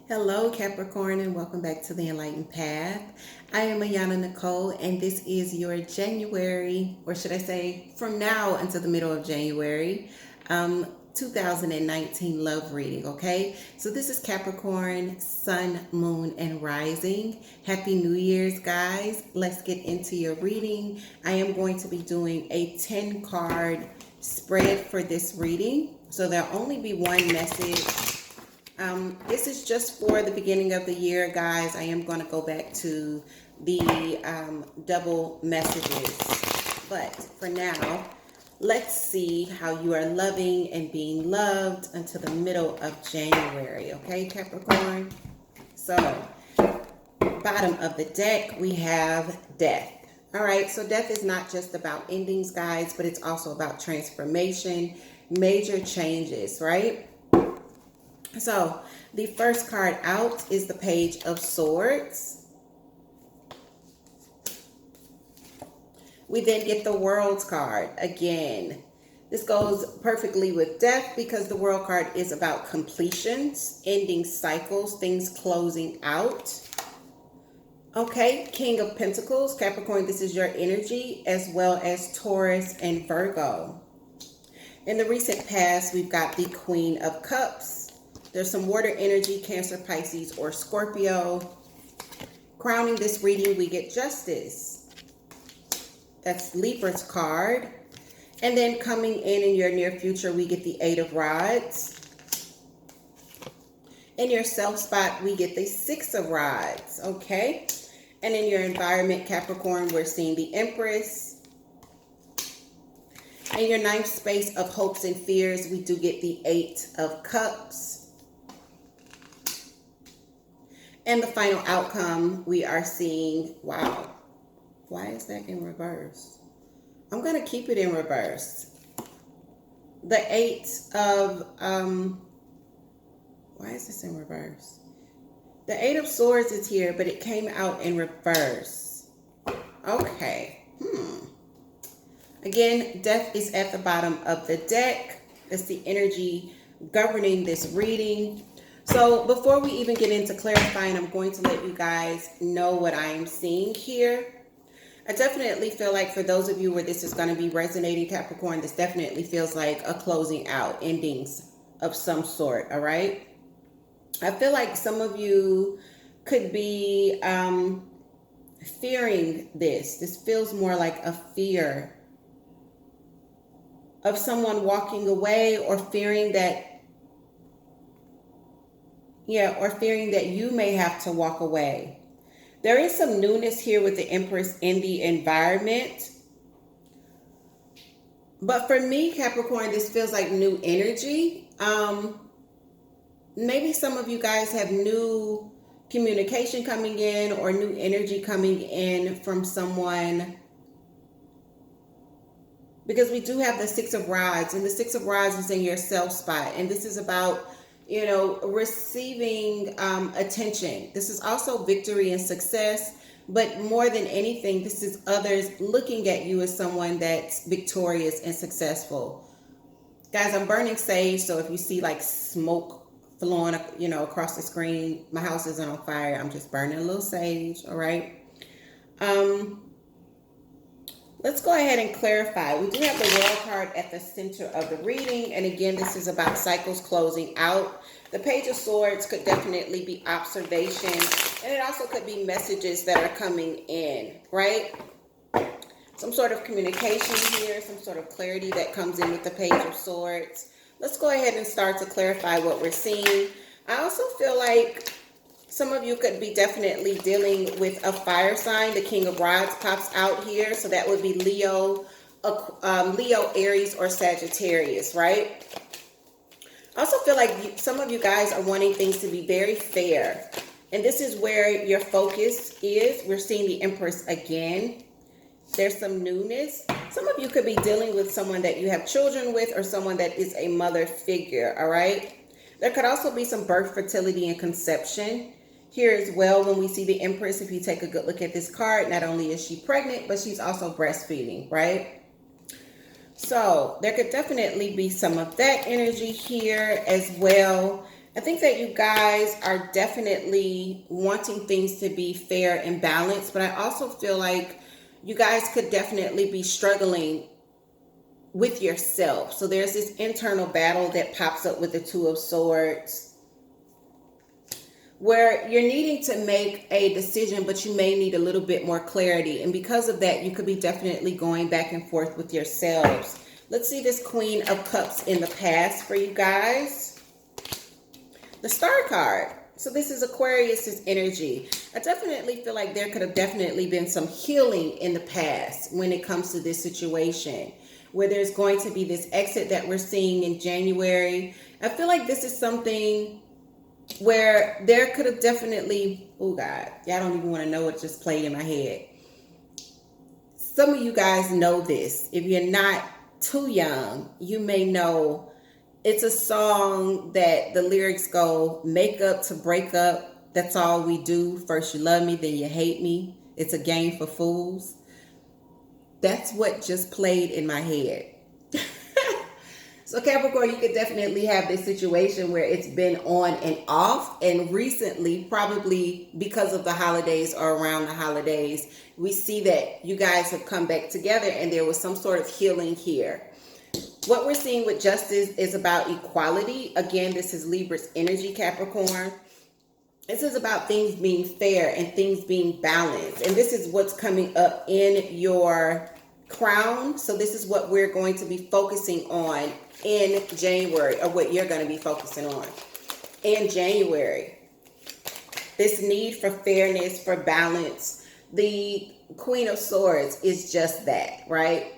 Hello, Capricorn, and welcome back to the Enlightened Path. I am Ayana Nicole, and this is your January, or should I say, from now until the middle of January, 2019 love reading, okay? So this is Capricorn, Sun, Moon, and Rising. Happy New Year's, guys. Let's get into your reading. I am going to be doing a 10-card spread for this reading, so there'll only be one message. This is just for the beginning of the year, guys. I am going to go back to the double messages. But for now, let's see how you are loving and being loved until the middle of January. Okay, Capricorn? So, bottom of the deck, we have death. All right, so death is not just about endings, guys, but it's also about transformation, major changes, right? So, the first card out is the Page of Swords. We then get the World card again. This goes perfectly with death because the World card is about completions, ending cycles, things closing out. Okay, King of Pentacles, Capricorn, this is your energy, as well as Taurus and Virgo. In the recent past, we've got the Queen of Cups. There's some water energy, Cancer, Pisces, or Scorpio. Crowning this reading, we get Justice. That's Libra's card. And then coming in your near future, we get the Eight of Rods. In your self spot, we get the Six of Rods, okay? And in your environment, Capricorn, we're seeing the Empress. In your ninth space of hopes and fears, we do get the Eight of Cups. And the final outcome, we are seeing, wow, why is that in reverse? I'm going to keep it in reverse. The Eight of, why is this in reverse? The Eight of Swords is here, but it came out in reverse. Okay. Again, death is at the bottom of the deck. It's the energy governing this reading. So before we even get into clarifying, I'm going to let you guys know what I am seeing here. I definitely feel like for those of you where this is going to be resonating, Capricorn, this definitely feels like a closing out, endings of some sort, all right? I feel like some of you could be fearing this. This feels more like a fear of someone walking away, or fearing that you may have to walk away. There is some newness here with the Empress in the environment. But for me, Capricorn, this feels like new energy. Maybe some of you guys have new communication coming in, or new energy coming in from someone. Because we do have the Six of Rods, and the Six of Rods is in your self spot. And this is about, receiving attention. This is also victory and success, but more than anything, this is others looking at you as someone that's victorious and successful. Guys, I'm burning sage, so if you see like smoke flowing, across the screen, my house isn't on fire. I'm just burning a little sage, all right? Let's go ahead and clarify. We do have the World card at the center of the reading. And again, this is about cycles closing out. The Page of Swords could definitely be observation. And it also could be messages that are coming in, right? Some sort of communication here, some sort of clarity that comes in with the Page of Swords. Let's go ahead and start to clarify what we're seeing. I also feel like some of you could be definitely dealing with a fire sign. The King of Rods pops out here. So that would be Leo, Aries, or Sagittarius, right? I also feel like some of you guys are wanting things to be very fair. And this is where your focus is. We're seeing the Empress again. There's some newness. Some of you could be dealing with someone that you have children with, or someone that is a mother figure, all right? There could also be some birth, fertility, and conception here as well. When we see the Empress, if you take a good look at this card, not only is she pregnant, but she's also breastfeeding, right? So there could definitely be some of that energy here as well. I think that you guys are definitely wanting things to be fair and balanced, but I also feel like you guys could definitely be struggling with yourself. So there's this internal battle that pops up with the Two of Swords, where you're needing to make a decision, but you may need a little bit more clarity. And because of that, you could be definitely going back and forth with yourselves. Let's see this Queen of Cups in the past for you guys. The Star card. So this is Aquarius's energy. I definitely feel like there could have definitely been some healing in the past when it comes to this situation, where there's going to be this exit that we're seeing in January. I feel like this is something where there could have definitely, oh God, y'all don't even want to know what just played in my head. Some of you guys know this. If you're not too young, you may know it's a song that the lyrics go, make up to break up, that's all we do. First you love me, then you hate me. It's a game for fools. That's what just played in my head. So Capricorn, you could definitely have this situation where it's been on and off. And recently, probably because of the holidays or around the holidays, we see that you guys have come back together and there was some sort of healing here. What we're seeing with Justice is about equality. Again, this is Libra's energy, Capricorn. This is about things being fair and things being balanced. And this is what's coming up in your crown. So this is what we're going to be focusing on in January, or what you're going to be focusing on in January. This need for fairness, for balance. The Queen of Swords is just that, right?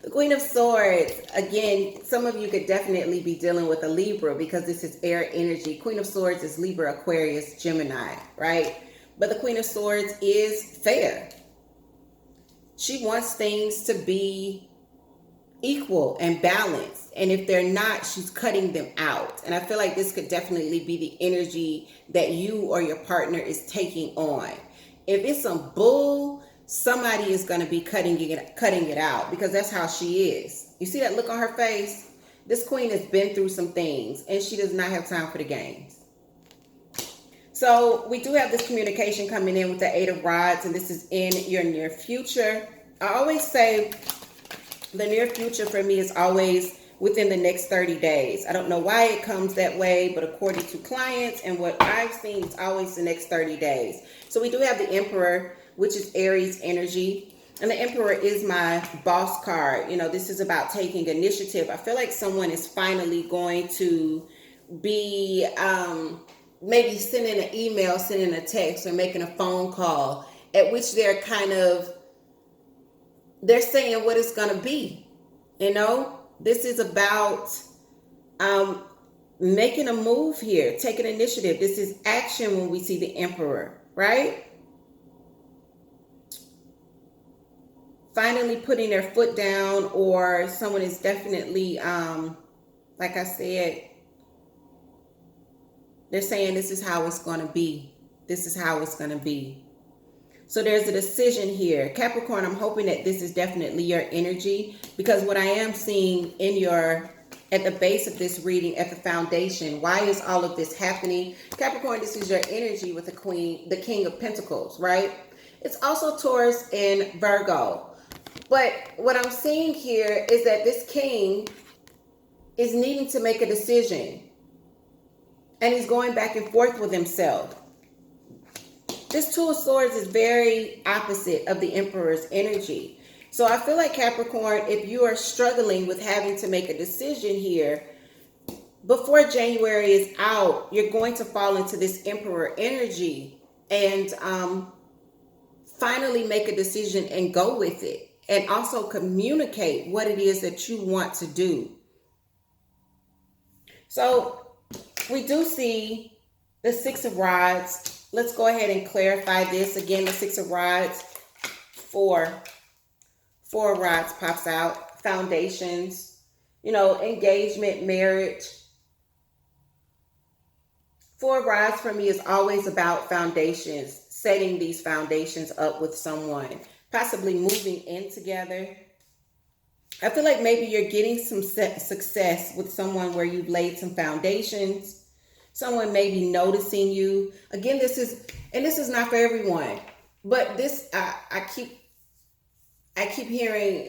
The Queen of Swords, again, some of you could definitely be dealing with a Libra because this is air energy. Queen of Swords is Libra, Aquarius, Gemini, right? But the Queen of Swords is fair. She wants things to be equal and balanced. And if they're not, she's cutting them out. And I feel like this could definitely be the energy that you or your partner is taking on. If it's some bull, somebody is going to be cutting it out, because that's how she is. You see that look on her face? This queen has been through some things and she does not have time for the games. So we do have this communication coming in with the Eight of Rods, and this is in your near future. I always say the near future for me is always within the next 30 days. I don't know why it comes that way, but according to clients and what I've seen, it's always the next 30 days. So we do have the Emperor, which is Aries energy. And the Emperor is my boss card. You know, this is about taking initiative. I feel like someone is finally going to be maybe sending an email, sending a text, or making a phone call, at which they're saying what it's going to be. You know, this is about making a move here, taking initiative. This is action when we see the Emperor, right? Finally putting their foot down, or someone is definitely, like I said, they're saying this is how it's going to be. This is how it's going to be. So there's a decision here. Capricorn, I'm hoping that this is definitely your energy, because what I am seeing at the base of this reading, at the foundation, why is all of this happening? Capricorn, this is your energy with the King of Pentacles, right? It's also Taurus and Virgo. But what I'm seeing here is that this king is needing to make a decision, and he's going back and forth with himself. This Two of Swords is very opposite of the Emperor's energy. So I feel like Capricorn, if you are struggling with having to make a decision here, before January is out, you're going to fall into this Emperor energy and finally make a decision and go with it. And also communicate what it is that you want to do. So we do see the Six of Rods. Let's go ahead and clarify this. Again, the Six of Rods, four rods pops out. Foundations, you know, engagement, marriage. Four rods for me is always about foundations, setting these foundations up with someone, possibly moving in together. I feel like maybe you're getting some success with someone where you've laid some foundations. Someone may be noticing you. Again, this is not for everyone, but I keep hearing,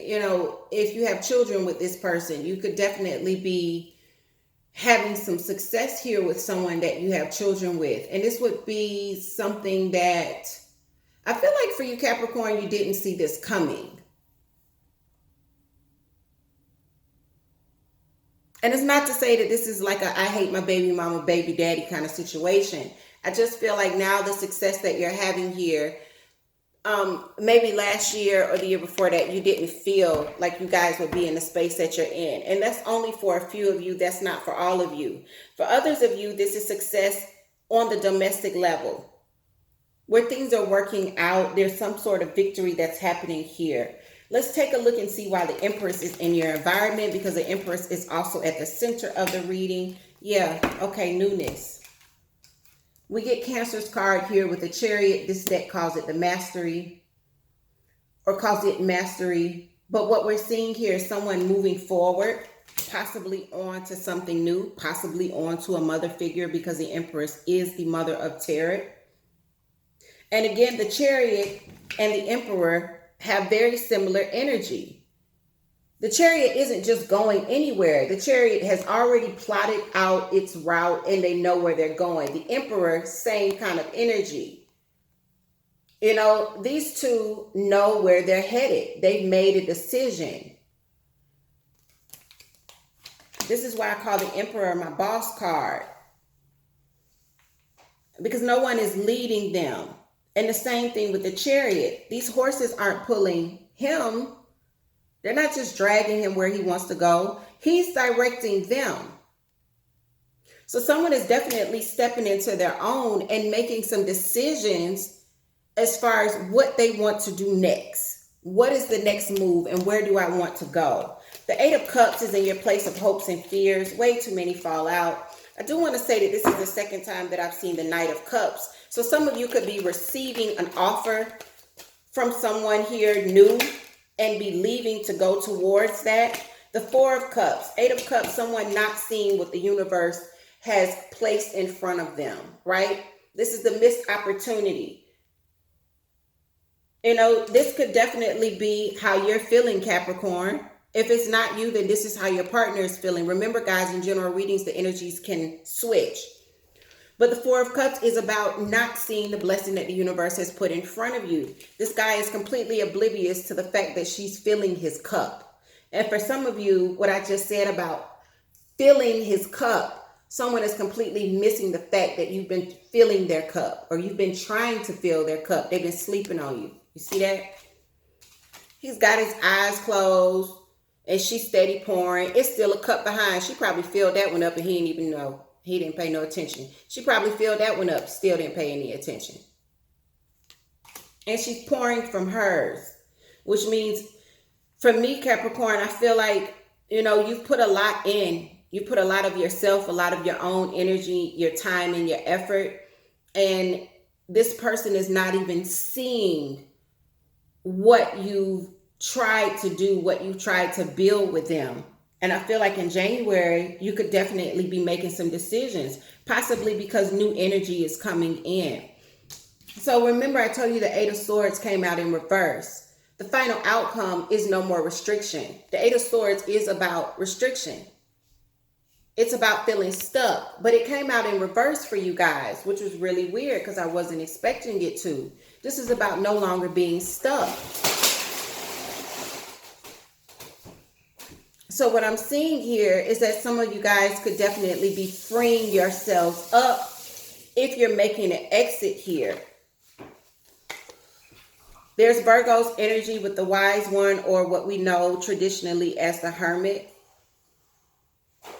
if you have children with this person, you could definitely be having some success here with someone that you have children with. And this would be something that I feel like for you, Capricorn, you didn't see this coming. And it's not to say that this is like a I hate my baby mama, baby daddy kind of situation. I just feel like now the success that you're having here, maybe last year or the year before that, you didn't feel like you guys would be in the space that you're in. And that's only for a few of you. That's not for all of you. For others of you, this is success on the domestic level where things are working out. There's some sort of victory that's happening here. Let's take a look and see why the Empress is in your environment, because the Empress is also at the center of the reading. Yeah, okay, newness. We get Cancer's card here with the Chariot. This deck calls it the Mastery, or calls it Mastery. But what we're seeing here is someone moving forward, possibly on to something new, possibly on to a mother figure, because the Empress is the mother of tarot. And again, the Chariot and the Emperor have very similar energy. The Chariot isn't just going anywhere. The Chariot has already plotted out its route and they know where they're going. The Emperor, same kind of energy. These two know where they're headed. They've made a decision. This is why I call the Emperor my boss card, because no one is leading them. And the same thing with the Chariot. These horses aren't pulling him. They're not just dragging him where he wants to go. He's directing them. So someone is definitely stepping into their own and making some decisions as far as what they want to do next. What is the next move and where do I want to go? The Eight of Cups is in your place of hopes and fears. Way too many fall out. I do want to say that this is the second time that I've seen the Knight of Cups. So some of you could be receiving an offer from someone here new and be leaving to go towards that. The Four of Cups, Eight of Cups, someone not seeing what the universe has placed in front of them, right? This is the missed opportunity. This could definitely be how you're feeling, Capricorn. If it's not you, then this is how your partner is feeling. Remember, guys, in general readings, the energies can switch. But the Four of Cups is about not seeing the blessing that the universe has put in front of you. This guy is completely oblivious to the fact that she's filling his cup. And for some of you, what I just said about filling his cup, someone is completely missing the fact that you've been filling their cup, or you've been trying to fill their cup. They've been sleeping on you. You see that? He's got his eyes closed and she's steady pouring. It's still a cup behind. She probably filled that one up and he didn't even know. He didn't pay no attention. She probably filled that one up, still didn't pay any attention. And she's pouring from hers, which means for me, Capricorn, I feel like, you've put a lot in. You put a lot of yourself, a lot of your own energy, your time and your effort. And this person is not even seeing what you've tried to do, what you tried to build with them. And I feel like in January, you could definitely be making some decisions, possibly because new energy is coming in. So remember, I told you the Eight of Swords came out in reverse. The final outcome is no more restriction. The Eight of Swords is about restriction. It's about feeling stuck, but it came out in reverse for you guys, which was really weird because I wasn't expecting it to. This is about no longer being stuck. So what I'm seeing here is that some of you guys could definitely be freeing yourselves up if you're making an exit here. There's Virgo's energy with the Wise One, or what we know traditionally as the Hermit.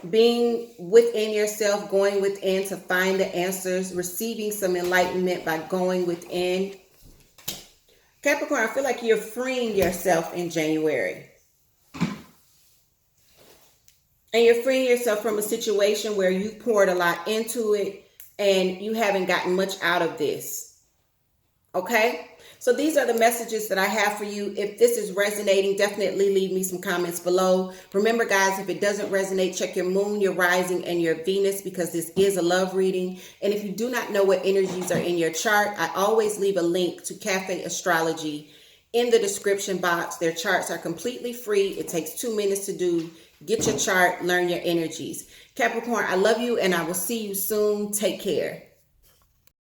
Being within yourself, going within to find the answers, receiving some enlightenment by going within. Capricorn, I feel like you're freeing yourself in January. And you're freeing yourself from a situation where you poured a lot into it and you haven't gotten much out of this. Okay? So these are the messages that I have for you. If this is resonating, definitely leave me some comments below. Remember, guys, if it doesn't resonate, check your moon, your rising, and your Venus, because this is a love reading. And if you do not know what energies are in your chart, I always leave a link to Café Astrology in the description box. Their charts are completely free. It takes 2 minutes to do. Get your chart, learn your energies. Capricorn, I love you, and I will see you soon. Take care.